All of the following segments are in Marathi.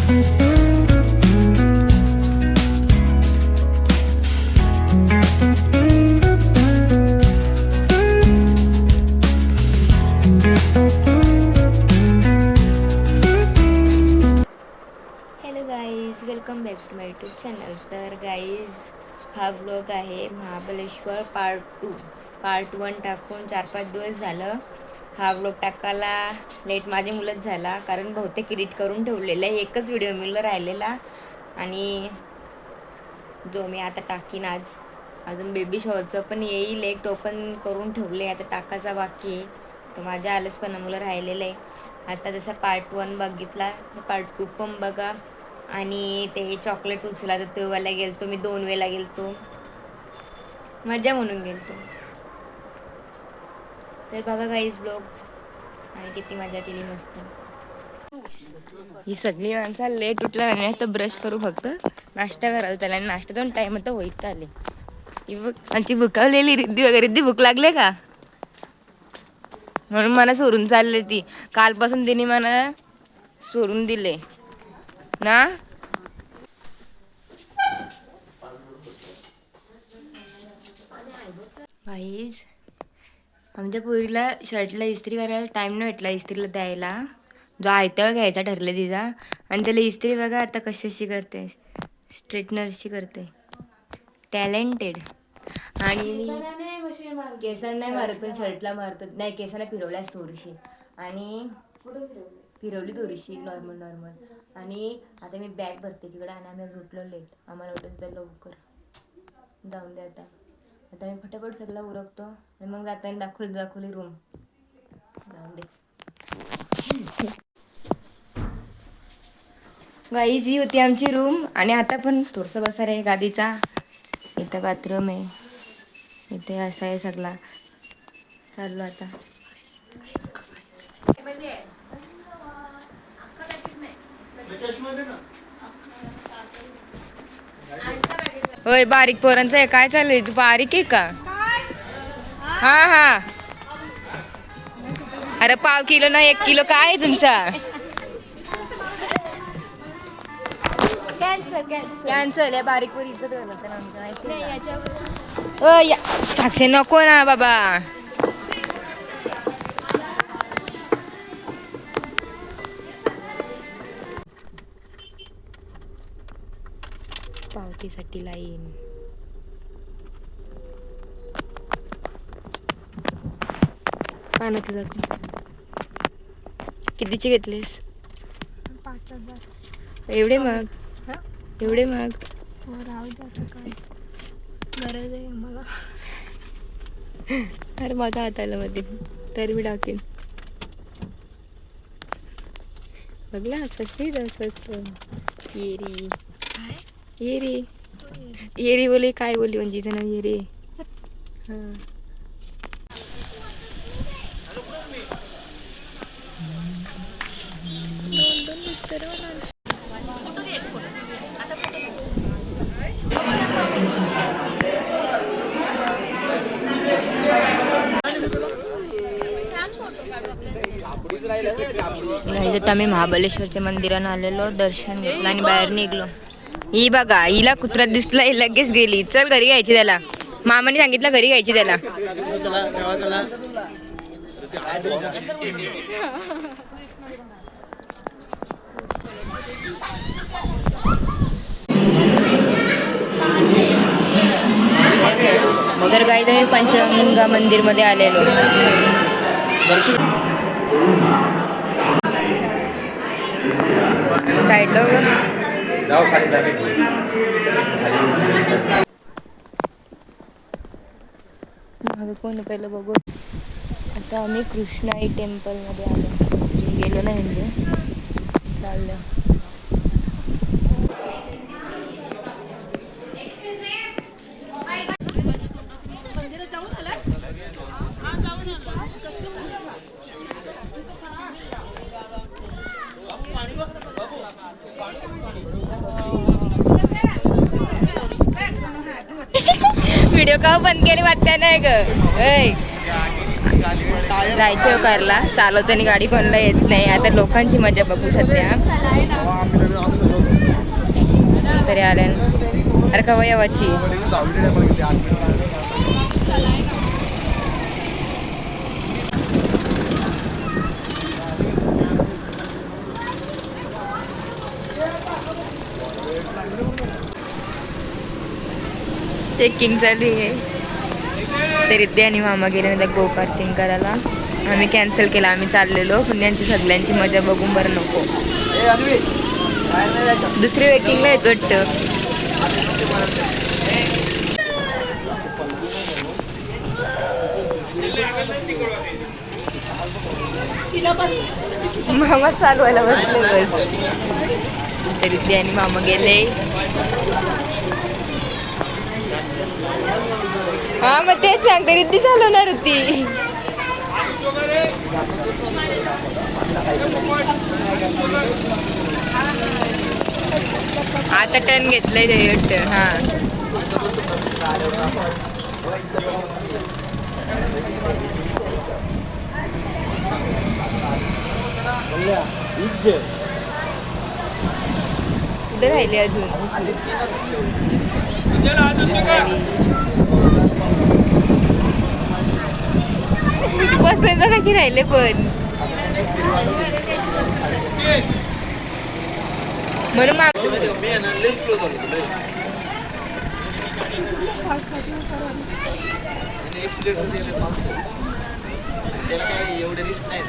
Hello guys, welcome back to my YouTube channel. तर गाईज, हा व्लॉग आहे महाबळेश्वर पार्ट 1 टाकून 4-5 दिवस झालं. हा व्लॉग टाकायला लेट माझ्या मुलंच झाला, कारण बहुतेक एडिट करून ठेवलेलं आहे. एकच व्हिडिओ मिळलं राहिलेला आणि जो मी आता टाकीन आज. अजून बेबी शॉवरचं पण येईल एक, तो पण करून ठेवले, आता टाकायचा बाकी आहे. तो माझ्या आलंच पण मुलं राहिलेलं आहे. आता जसा पार्ट 1 बघितला तर पार्ट 2 पण बघा. आणि ते चॉकलेट उचला तर तो वेळेला गेलतो मी, 2 वेळेला गेलतो, मजा म्हणून गेलतो. तर बघा गाईज ब्लॉग, आणि किती मजा केली मस्त. ही सगळी माणसं लेट उठला नाही तर ब्रश करू, फक्त नाश्ता करायला त्याला, आणि नाश्ता दोन टाइम तर होईत आले. ही बघ आमची भुकावलेली रिद्धी वगैरे. रिद्धी भूक लागले का म्हणून मला सोडून चालले ती. कालपासून तिने मला सोडून दिले ना. गाईज, आमच्या पोरीला शर्टला इस्त्री करायला टाइम नाही भेटला इस्त्रीला द्यायला. जो आयत्या घ्यायचा ठरलं तिचा, आणि त्याला इस्त्री बघा आता कशाशी करते, स्ट्रेटनरशी करते. टॅलेंटेड. आणि केसांना नाही मारत, पण शर्टला मारत नाही. केसांना फिरवल्यास थोडीशी, आणि फिरवली थोडीशी नॉर्मल. आणि आता मी बॅग भरते तिकडे, आणि आम्ही झोपलो लेट, आम्हाला वाटत तर लवकर जाऊन दे. आता मी फटाफट सगळं उरकतो, आणि मग जाताना दाखवली रूम. जाऊन दे. गाईज, ही होती आमची रूम. आणि आता पण थोडंसं बसार आहे गादीचा. इथं बाथरूम आहे, इथे असा आहे सगळा. चाललो आता. होय, बारीक पोरांचं आहे. काय चाललंय, तू बारीक आहे का? हा. अरे पाव किलो ना 1 किलो काय आहे तुमचा? कॅन्सल आहे. बारीक वर इज्जत साक्षी नको ना बाबा. पावतीसाठी लाईन. पाण्यात जातो. कितीचे घेतलेस? 5,000. एवढे मग राहू दे, आता काय गरज आहे मला. अरे माझा हात आला मध्ये, तर मी टाकेन. बघला स्वस्त येरी बोले. काय बोलली म्हणजे नाव येरी. हां, आता आम्ही महाबळेश्वरच्या मंदिरानं आलेलो, दर्शन घेतलं आणि बाहेर निघलो. ही बघा, हिला कुत्र्यात दिसला, लगेच गेली. चल घरी घ्यायची त्याला, मामाने सांगितलं घरी घ्यायची त्याला. तर काही तरी पंचगंगा मंदिर मध्ये आलेलो. साईडला कोण पहिलं बघू. आता आम्ही कृष्णाई टेम्पल मध्ये आलो, गेलो नाही म्हणजे चाललं. व्हिडिओ का बंद केली वाटतं नाही ग. जायचं करला चालवताना गाडी कोणाला येत नाही. आता लोकांची मजा बघू सध्या तरी आल्या अरे का वयावाची चेकिंग चालू आहे. ते रिद्धी आणि मामा गेले म्हणजे गो कार्टिंग करायला. आम्ही कॅन्सल केला. आम्ही चाललेलो पण त्यांची सगळ्यांची मजा बघून बरं नको. दुसरी वेटिंगला येत वाटतं. मामा चालवायला बसले बस. ते रिद्धी आणि मामा गेले. हा मग तेच सांगते रिद्धी चालवणार होती. आता टर्न घेतलंय ते हा कुठे राहिले अजून. बसायचं कशी राहिले पण म्हणून एवढे रिस्क नाही.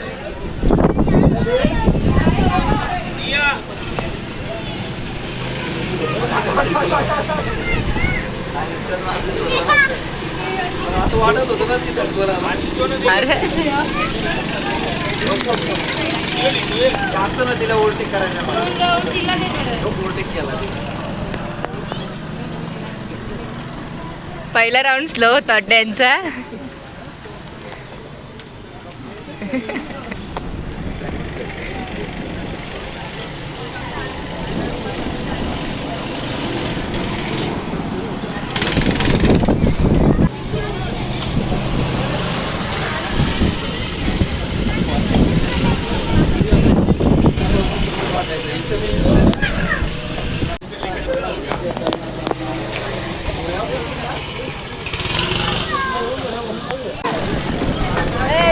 असं वाटत होतं ना जास्त ना तिला ओव्हरटेक करायला ओव्हरटेक केला. पहिला राऊंड स्लो होता त्यांचा.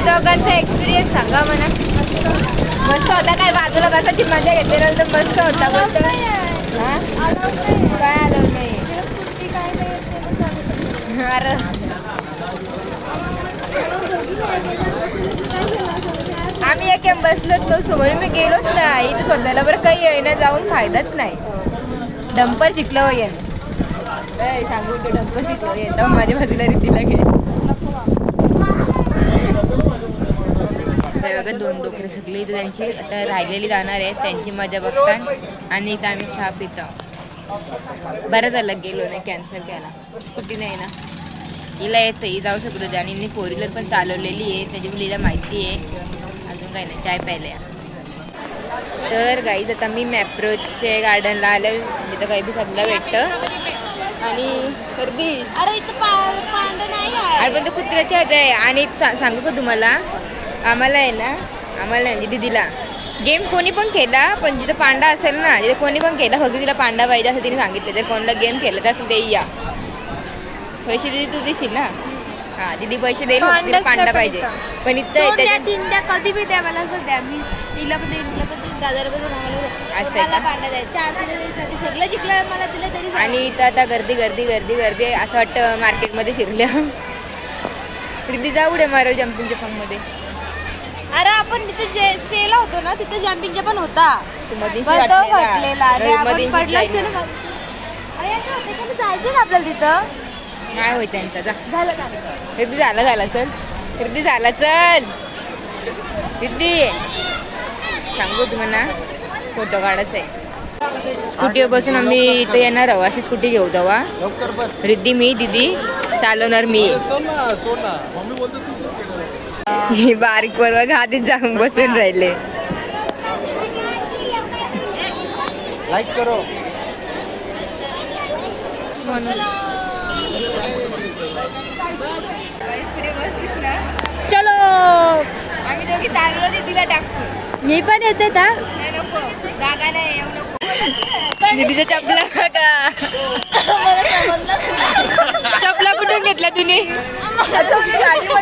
दोघांचा एक्सपिरियन्स सांगा म्हणा. मस्त होता काय बाजूला बसायची मजा घेतली तर मस्त होता. बोलतो काय आलं नाही. अरे आम्ही एक बसलोच नसतो म्हणून मी गेलोच नाही. इथं स्वतःला बरं काही येणं जाऊन फायदाच नाही. डंपर शिकलं येण सांगू तो डंपर शिकलो येतं माझ्या बाजूला रीतीला घे. बघा दोन डोकरे सगळे इथे त्यांची आता राहिलेली जाणार आहेत. त्यांची मजा बघतात आणि इथं आम्ही चहा पितो. बरं झालं गेलो नाही कॅन्सल केला. स्कूटी नाही ना हिला येतं ही जाऊ शकत होती आणि हिने 4 व्हीलर पण चालवलेली आहे त्याच्यामुळे हिला माहिती आहे. अजून काही नाही चाय प्यायला. तर गाईज आता मी मॅप्रोचे गार्डनला आलं जिथं काही बी सगळं भेटतं आणि गर्दी. अरे इथं पांड नाही अरे पण तो कुत्र्याच्या हात आहे. आणि सांगू का तुम्हाला आम्हाला आहे ना आम्हाला म्हणजे दिदीला गेम कोणी पण केला पण जिथं पांडा असेल ना जिथे कोणी पण केला फक्त तिला पांडा पाहिजे असं तिने सांगितलं. जर कोणाला गेम केला तर असं देई या पैसे दिदी तू देशील ना. हा दिदी पैसे देईल तिला पांडा पाहिजे पण इथं द्या कधी बी द्या मला द्या. मी तिला पण देईन तिला पण 1000 रुपये असं आहे का? पांडा द्यायचा 4 दिवसासाठी सगळं जिंकलं मला तिला तरी. आणि इथं आता गर्दी गर्दी गर्दी गर्दी असं वाटतं मार्केटमध्ये शिरल्या. दिदी जाऊ दे मारो जम्पिंगच्या फॉर्ममध्ये. अरे आपण तिथे जे स्टेला होतो ना तिथे जम्पिंगचा पण होता मध्ये फटलेला. अरे आपण पडलाच ते ना. अरे जायचं ना आपल्याला तिथं. काय होय त्यांचा जा झालं रिद्धी झाला चल रिद्धी झाला चल रिद्धी सांगू तुम्हाला फोटो काढायचा आहे. स्कूटीवर बसून आम्ही इथे येणार आहोत. अशी स्कूटी घेऊ तेव्हा रिद्धी मी दिदी चालवणार मी. ही बारीक बरोबर आधीच जाऊन बसून राहिले. लाईक करो. चलो आम्ही दोघी चाललो तिला टाकू. मी पण येते का नाही नको जागा नाही येऊ नको. दीदीच्या चपला का चपला कुठून घेतल्या तुम्ही?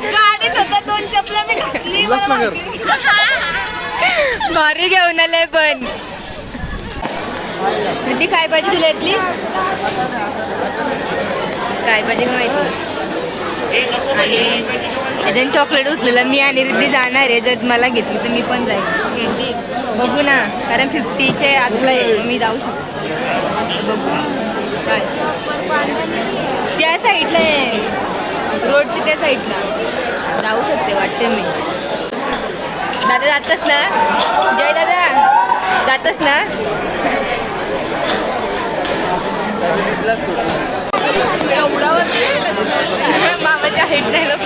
गाडीत होत्या 2 चपला मी घातली. भारी घेऊन आलाय पण. दीदी काय पाहिजे तुला यातली? काय पाहिजे माहिती. आणि याच्यात चॉकलेट उचलेलं मी आणि रिद्धी जाणार आहे. जर मला घेतली तर मी पण जाईल घेतली. बघू ना कारण 50चे आतलं आहे मी जाऊ शकतो. बघू काय त्या साईडला आहे रोडची त्या साईडला जाऊ शकते वाटते मी. दादा जातच ना? जय दादा जातच ना? मामाच्या हाईट नाही लोक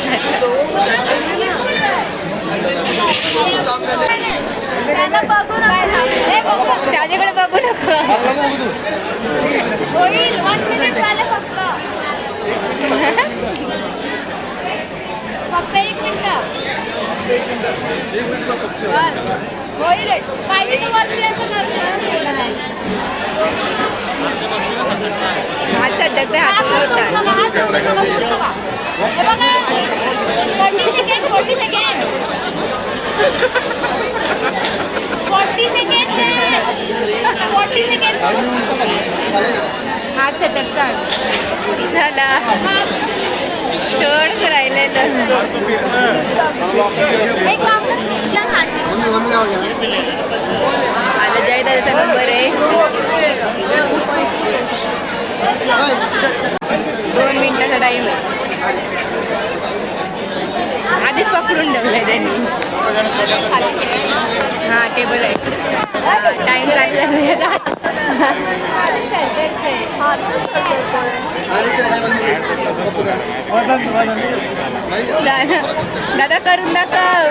त्याच्याकडे बघू नको. होईल 1 मिनिट झालं फक्त 1 मिनिट होईल. पाहिजे तू वरती असं हात सध्याचे हात होतात. 40 सेकंड 40 सेकंड 40 सेकंड हात सटकतात झाला. थोडंच राहिलेलं. आता जयदाचा नंबर आहे. 2 मिनिटाचा टाईम आहे. आधीच पकडून ठेवलाय त्यांनी. हा टेबल आहे. टाईम लागला. दादा करून दाखव.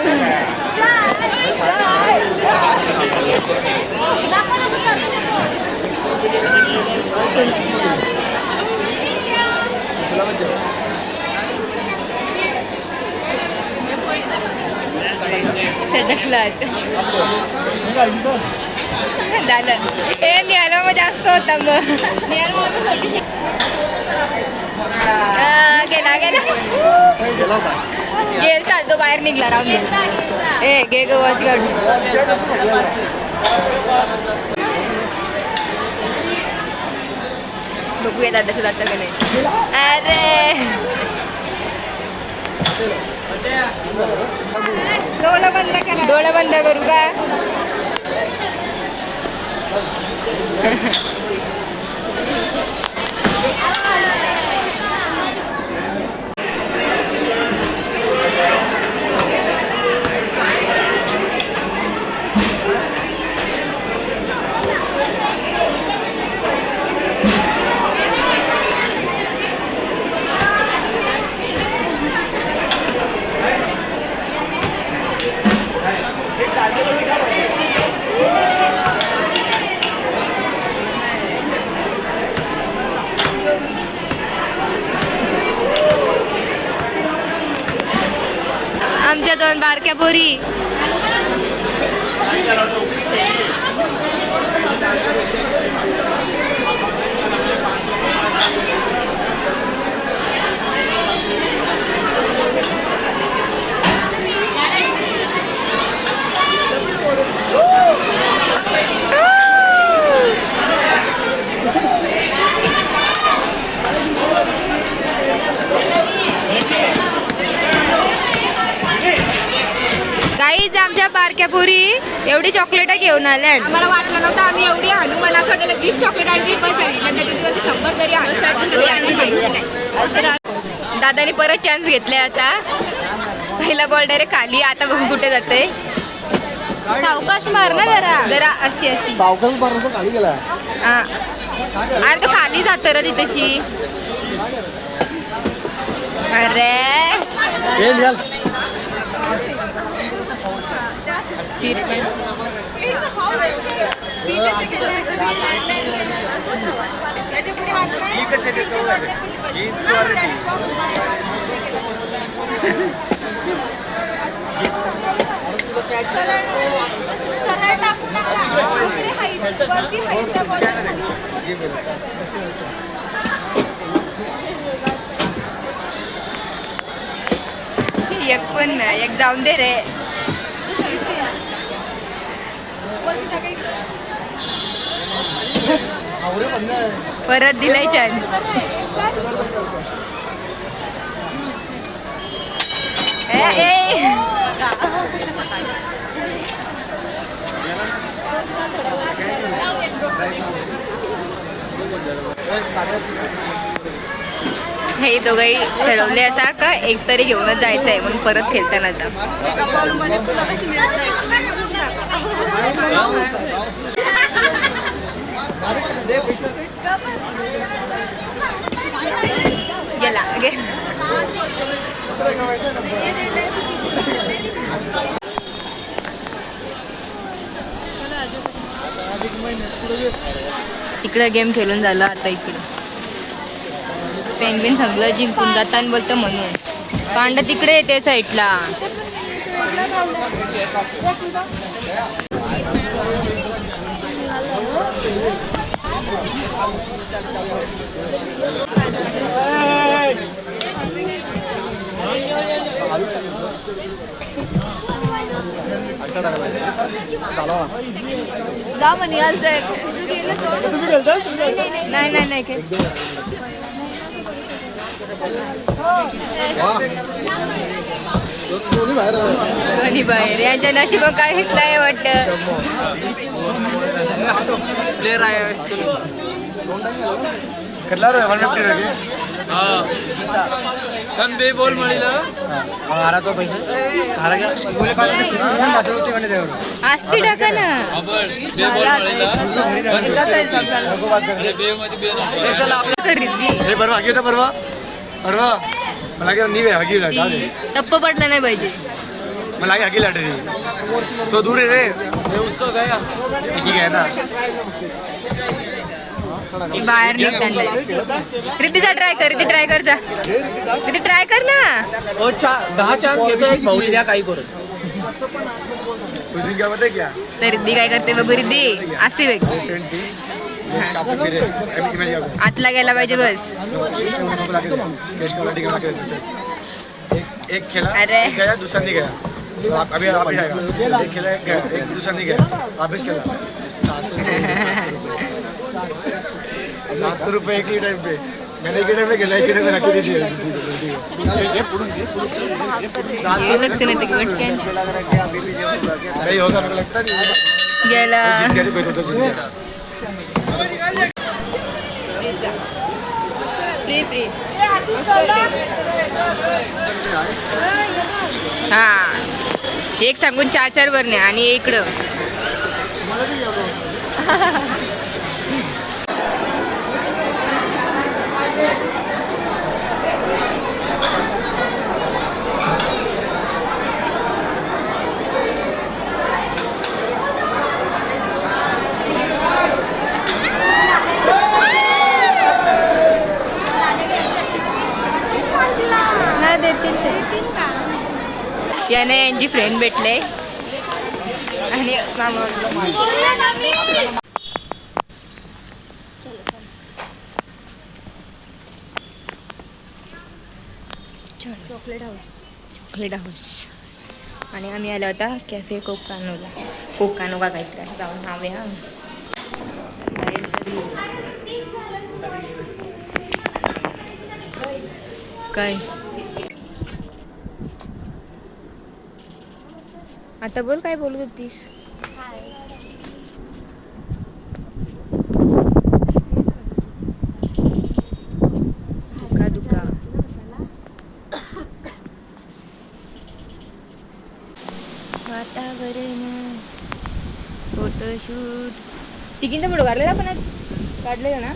झालं हे न्यायला मग जास्त होता. मग गेला गेला गेल चालतो बाहेर निघला. राहून ए गे ग वॉच काढून. बघूया दादाचं जातं का नाही. अरे डोळा बंद करू का? आमच्या 2 बारक्या पोरी. काहीच आमच्या बारक्या पुरी एवढी चॉकलेट घेऊन आल्या. आम्हाला वाटलं नव्हतं आम्ही एवढी हनुमानाकडे 20 चॉकलेट आणली बस झाली. नंतर 100 तरी दादाने परत चान्स घेतलाय. आता पहिला बॉल डायरेक्ट खाली. आता बघू कुठे जाते. सावकाश मार ना जरा जरा असती असती सावकाश मार तो खाली गेला. हा अरे तो खाली जातो रे तिथेशी. अरे सरळ टाकू नका. इकडे height, वरती height च्या bottle. एक पण नाही, एक जाऊन दे रे. परत दिलाय चान्स. हे दोघंही ठरवले असा का एक तरी घेऊनच जायचं आहे म्हणून परत खेळताना आता. गेला इकडे गेम खेळून झालं. आता इकडे पेंग्विन सगळं जिंकून जाताना बोलतं म्हणून पांडा तिकडे येते साईडला. जा म्हणे आज नाही नाही नाही काय आणि बाहेर यांच्या नशिबा काय हिटलाय वाटतं. प्लेयर आहे કેટલા રે 150 રે હા તન બે બોલ મળીલા હારા તો પૈસા હારા ગયા બોલે કાઢી પાછળથી મને દેવ आस्ती टाका ना. બે બોલ મળીલા બે માંથી બે નંબર चला आपला रिद्धी हे परवा घेऊ परवा परवा मला काय नी हगी ला जाऊ दे टप्प पडला नाही पाहिजे. मला काय हगी लाटे तो दूर है रे ये उसको गया एक ही गया ना बाहेर निघताना रिद्धीचा ट्राय कर. रिद्धी ट्राय कर जा. रिद्धी ट्राय कर ना. ओ 10 चान्स घेतो एक भाऊली द्या काही करून तुझी काय होते क्या तर रिद्धी काय करते बघू. रिद्धी असते वेग आतला गेला पाहिजे बस. एक खेला अरे. गया दूसरा नहीं गया अभी आप आएगा एक खेला गया एक दूसरा नहीं गया वापस खेला 700 रुपये एक ही टाइम पे मैंने एक टाइम पे खेला एक टाइम पे रखी दी ये पुडून लक्ष नाही ते गटक्यान नहीं होगा मेरे को लगता नहीं गेला. जीत गया कोई तो जीत गया फ्री फ्री हा एक सांगून 4 वर नाही आणि इकडं याने यांची फ्रेंड भेटले आणि चॉकलेट हाऊस आणि आम्ही आलो होता कॅफे कोकानोला. कोकानो का काहीतरी जाऊन नाव आहे. काय आता बोल काय बोलत होतीस. दुका वातावरण फोटोशूट तिघींचा फोटो काढलेला पण काढले ना.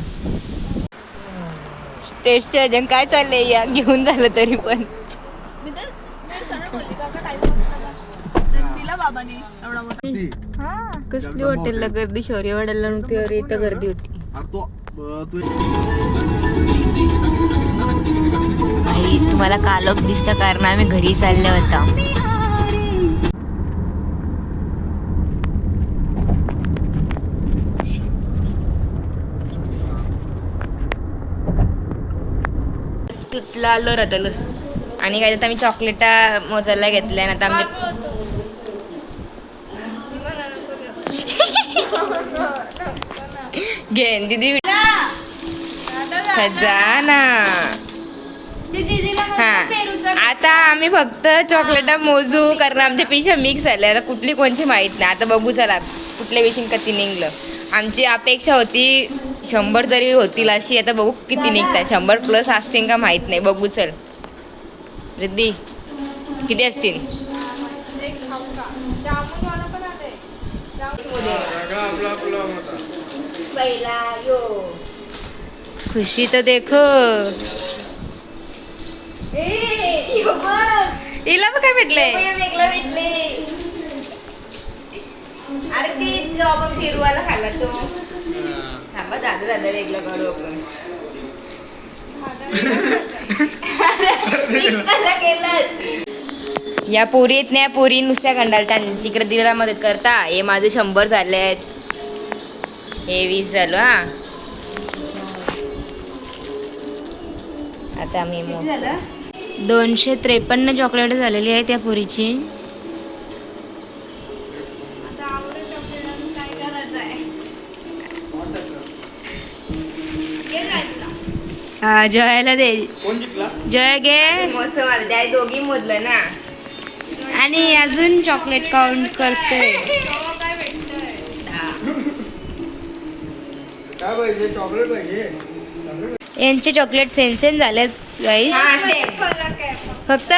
स्टेजचे अजून काय चाललंय या घेऊन झालं तरी पण कसली हॉटेलला गर्दी. शौर्यवाड्याला नव्हती अरे इथं गर्दी होती. तुम्हाला कालोख दिसतं कारण आम्ही घरी चाललो होता. तुटलं राहतं. आणि काय तर आम्ही चॉकलेटा मोजायला घेतल्या ना आता आमच्या घेन दीदी खजाना. हा आता आम्ही फक्त चॉकलेटा मोजू कारण आमच्या पिशा मिक्स झाल्या आता कुठली कोणची माहित नाही. आता बघू चला कुठल्या विषयी किती निघलं. आमची अपेक्षा होती 100 तरी होतील अशी. आता बघू किती निघतात. 100+ असतील का माहित नाही. बघू चल रिद्धी किती असतील. पहिला यो खुशी तर देखो. हिला पण काय भेटलंय. अरे ती जो आपण फिरवायला खाल्ला तो. थांबा दादा वेगळं करू आपण. या पोरी आहेत ना या पोरी नुसत्या गंडालता तिकडे दिलेला मदत करता. हे माझे 100 झाले आहेत. हे 20 झालं. हा आता मी 253 चॉकलेट झालेली आहे त्या पुरीची. जयाला दे. जय घे. मस्त मला त्या दोघी मोजलं ना. आणि अजून चॉकलेट काउंट करतोय. यांचे चॉकलेट सेम झाले गाईस. फक्त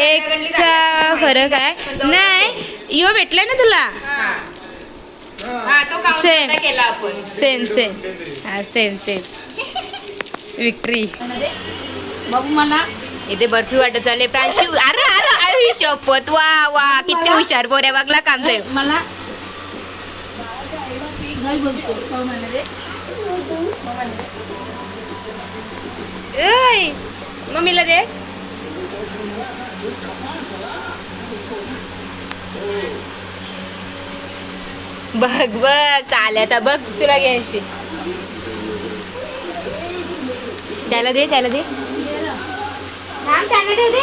एकचा फरक आहे. नाही यो भेटलाय ना तुला. Same same victory. बाबू मला इथे बर्फी वाटत चालले प्रांशू. अरे अरे अरे शपथ. वा वा किती हुशार पोऱ्या बघला काम ते. मला मम्मीला दे. बघ बघ चाल्याचा बघ तुला घ्यायची. त्याला दे त्याला दे. त्याला देऊ दे.